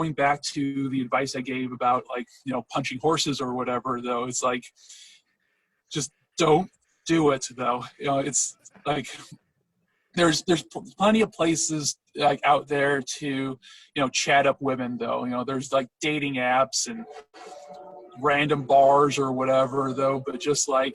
going back to the advice I gave about like, you know, punching horses or whatever, though, it's like, just don't do it though. You know, it's like, there's plenty of places like out there to, you know, chat up women though. You know, there's like dating apps and random bars or whatever though, but just like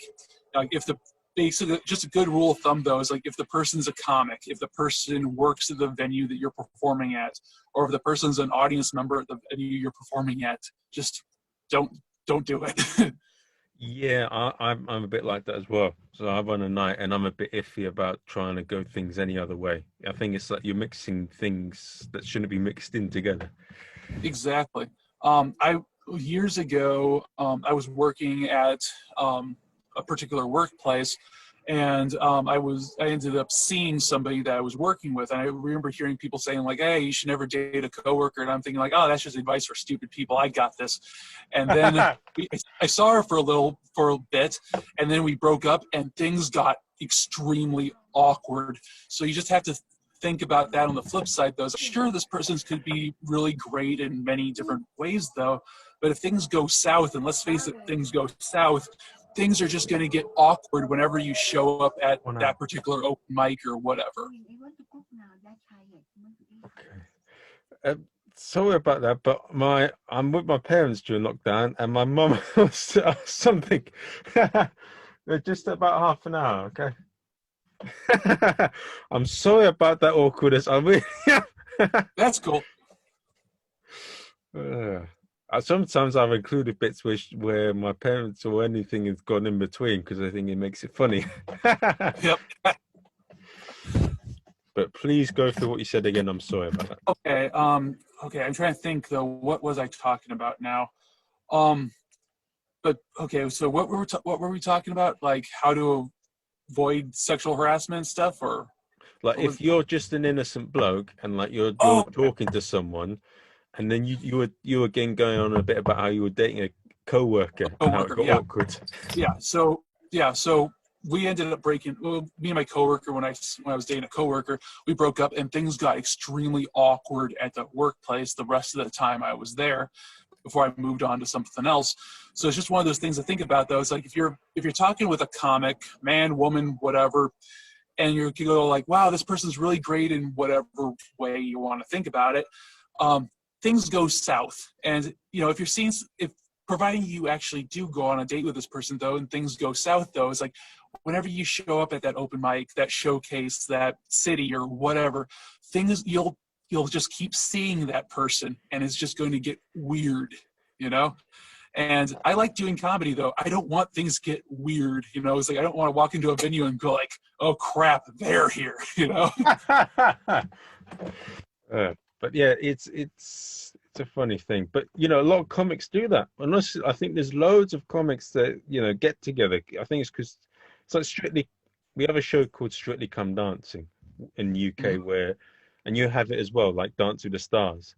if the basically just a good rule of thumb though is like if the person's a comic, if the person works at the venue that you're performing at, or if the person's an audience member at the venue you're performing at, just don't do it. Yeah, I'm a bit like that as well. So I run a night, and I'm a bit iffy about trying to go things any other way. I think it's like you're mixing things that shouldn't be mixed in together. Exactly. I years ago, I was working at a particular workplace, and I ended up seeing somebody that I was working with, and I remember hearing people saying like, "Hey, you should never date a coworker," and I'm thinking like, "Oh, that's just advice for stupid people. I got this." And then I saw her for a bit, and then we broke up, and things got extremely awkward. So you just have to think about that on the flip side, though. Sure, this person could be really great in many different ways, though. But if things go south, and let's face it, things go south, things are just going to get awkward whenever you show up at that particular open mic or whatever. Okay. Sorry about that, but I'm with my parents during lockdown, and my mum was something. Just about half an hour, okay? I'm sorry about that awkwardness. I really That's cool. Sometimes I've included bits where my parents or anything has gone in between because I think it makes it funny. Yep. But please go through what you said again. I'm sorry about that. Okay. Okay. I'm trying to think though. What was I talking about now? But okay. So what were we talking about? Like how to avoid sexual harassment stuff, or like if you're just an innocent bloke and like you're talking to someone, and then you again going on a bit about how you were dating a coworker and how it got awkward. So we ended up breaking. Well, me and my coworker, when I was dating a coworker, we broke up, and things got extremely awkward at the workplace the rest of the time I was there, before I moved on to something else. So it's just one of those things to think about, though. It's like if you're talking with a comic, man, woman, whatever, and you go like, wow, this person's really great in whatever way you want to think about it, things go south. And you know, if providing you actually do go on a date with this person though, and things go south though, it's like whenever you show up at that open mic, that showcase, that city or whatever, things you'll just keep seeing that person, and it's just going to get weird, you know? And I like doing comedy though. I don't want things to get weird, you know? It's like I don't want to walk into a venue and go like, oh crap, they're here, you know? But yeah, it's a funny thing. But you know, a lot of comics do that. Unless I think there's loads of comics that, you know, get together. I think it's because it's like Strictly. We have a show called Strictly Come Dancing in the UK where, and you have it as well, like Dance with the Stars.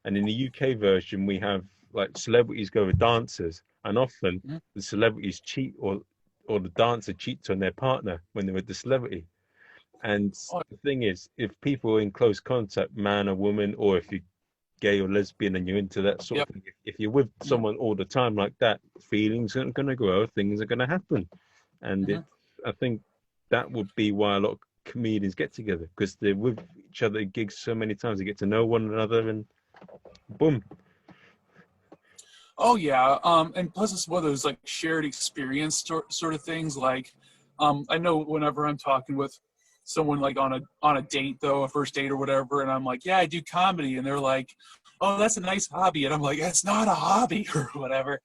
And in the UK version, we have like celebrities go with dancers, and often the celebrities cheat or the dancer cheats on their partner when they're with the celebrity. And the thing is, if people are in close contact, man or woman, or if you're gay or lesbian and you're into that sort of thing, if you're with someone all the time like that, feelings are going to grow, things are going to happen. And I think that would be why a lot of comedians get together, because they're with each other at gigs so many times, they get to know one another, and boom. Oh yeah, and plus it's one of those like shared experience sort of things. Like, I know whenever I'm talking with someone like on a date though, a first date or whatever, and I'm like, yeah, I do comedy, and they're like, oh, that's a nice hobby, and I'm like, that's not a hobby or whatever.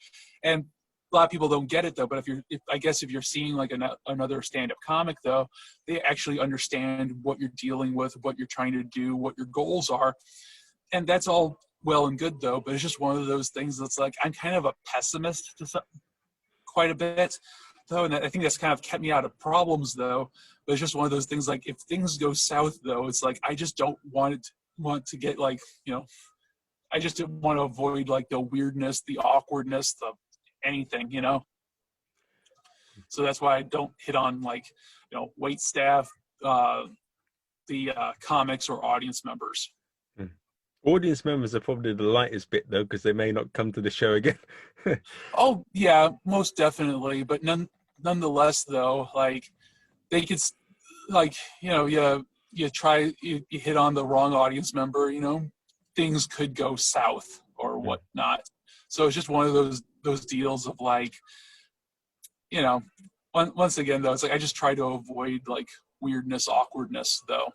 And a lot of people don't get it though. But if you're seeing like another stand-up comic though, they actually understand what you're dealing with, what you're trying to do, what your goals are, and that's all well and good though. But it's just one of those things that's like, I'm kind of a pessimist to quite a bit though, and I think that's kind of kept me out of problems though. But it's just one of those things, like if things go south though, it's like I just don't want to get like, you know, I just want to avoid like the weirdness, the awkwardness, the anything, you know. So that's why I don't hit on like, you know, wait staff, the comics or audience members. Audience members are probably the lightest bit though, because they may not come to the show again. Oh yeah, most definitely. But nonetheless, though, like they could, like you try you hit on the wrong audience member, things could go south or Mm. whatnot. So it's just one of those deals of like, you know, once again though, it's like I just try to avoid like weirdness, awkwardness though.